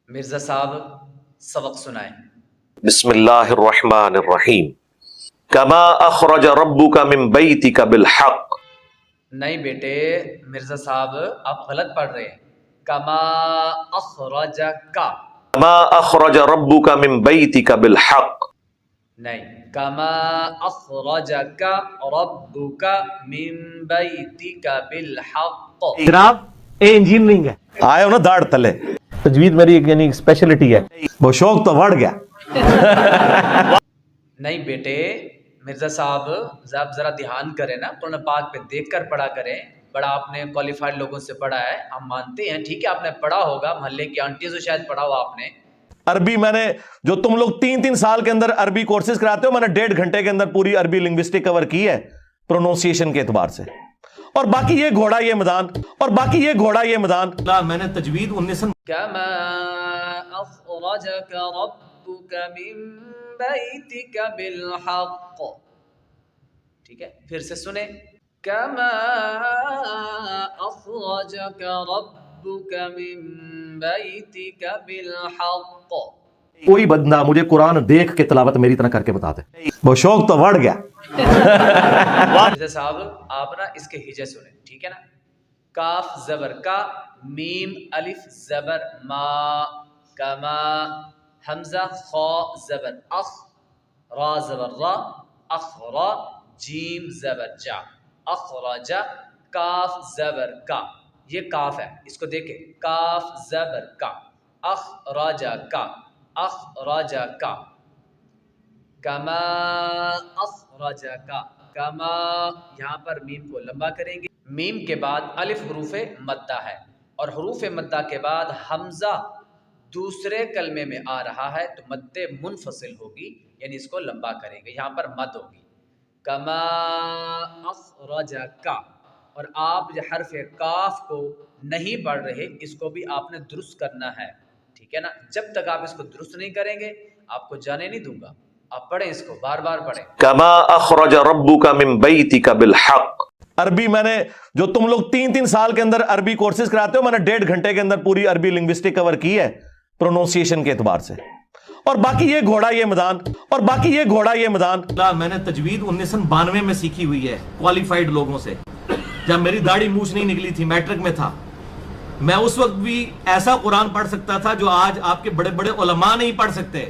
مرزا صاحب سبق سنائیں۔ بسم اللہ الرحمن الرحیم کما اخرج ربک من بیتک بالحق۔ نہیں بیٹے مرزا صاحب آپ غلط پڑھ رہے ہیں۔ کما اخرجک، کما اخرج ربک من بیتک بالحق۔ نہیں، کما اخرجک ربک من بیتک بالحق۔ جناب اے انجینئرنگ ہے، آئے ہو نا داڑھ تلے، تجوید میری ایک یعنی اسپیشلٹی ہے، وہ شوق تو بڑھ گیا۔ نہیں بیٹے مرزا صاحب ذرا دھیان کریں نا، قرآن پاک پہ دیکھ کر پڑھا کریں۔ بڑا آپ نے کوالیفائڈ لوگوں سے پڑھا ہے، ہم مانتے ہیں، ٹھیک ہے آپ نے پڑھا ہوگا، محلے کی آنٹی سے شاید پڑھا ہوا آپ نے۔ عربی میں نے جو تم لوگ 3 سال کے اندر عربی کورسز کراتے ہو، میں نے 1.5 گھنٹے کے اندر پوری عربی لنگوسٹک کور کی ہے پروننسیشن کے اعتبار سے۔ اور باقی یہ گھوڑا یہ میدان، اور باقی یہ گھوڑا یہ میدان۔ میں نے تجوید 19 کما اخرجک ربک من بیتک بالحق، ٹھیک ہے پھر سے سنیں، کما اخرجک ربک من بیتک بالحق۔ کوئی بندہ مجھے قرآن دیکھ کے تلاوت میری طرح کر کے بتا دے، وہ شوق تو بڑھ گیا۔ مرزا صاحب آپ نا اس کے ہجے سنیں، ٹھیک ہے نا؟ کاف زبر کا، میم الف زبر ما، کما، حمزہ خا زبر اخ، را زبر را، اخرا، جیم زبر جا، اخرجا، کاف زبر کا، یہ کاف ہے، اس کو دیکھیں، کاف زبر کا، اخرجا کا، اخرجا کا، کما اخرجا کا، کما یہاں پر میم کو لمبا کریں گے، میم کے بعد الف حروف مدہ ہے، اور حروف مدہ کے بعد حمزہ دوسرے کلمے میں آ رہا ہے تو مد منفصل ہوگی، یعنی اس کو لمبا کریں گے، یہاں پر مد ہوگی، کما اخرجک۔ اور آپ جو حرف کاف کو نہیں پڑھ رہے، اس کو بھی آپ نے درست کرنا ہے، ٹھیک ہے نا؟ جب تک آپ اس کو درست نہیں کریں گے آپ کو جانے نہیں دوں گا، آپ پڑھیں اس کو، بار بار پڑھیں۔ کما اخرج ربک من بیتک بالحق۔ عربی میں نے جو تم لوگ 3 سال کے اندر عربی کورسز کراتے ہو، میں نے 1.5 گھنٹے کے اندر پوری عربی لنگوسٹک کور کی ہے پروننسیشن کے اعتبار سے۔ اور باقی یہ گھوڑا یہ میدان، اور باقی یہ گھوڑا یہ میدان۔ میں نے تجوید 1992 میں سیکھی ہوئی ہے کوالیفائڈ لوگوں سے، جب میری داڑھی مونچھ نہیں نکلی تھی، میٹرک میں تھا۔ میں اس وقت بھی ایسا قرآن پڑھ سکتا تھا جو آج آپ کے بڑے بڑے علماء نہیں پڑھ سکتے۔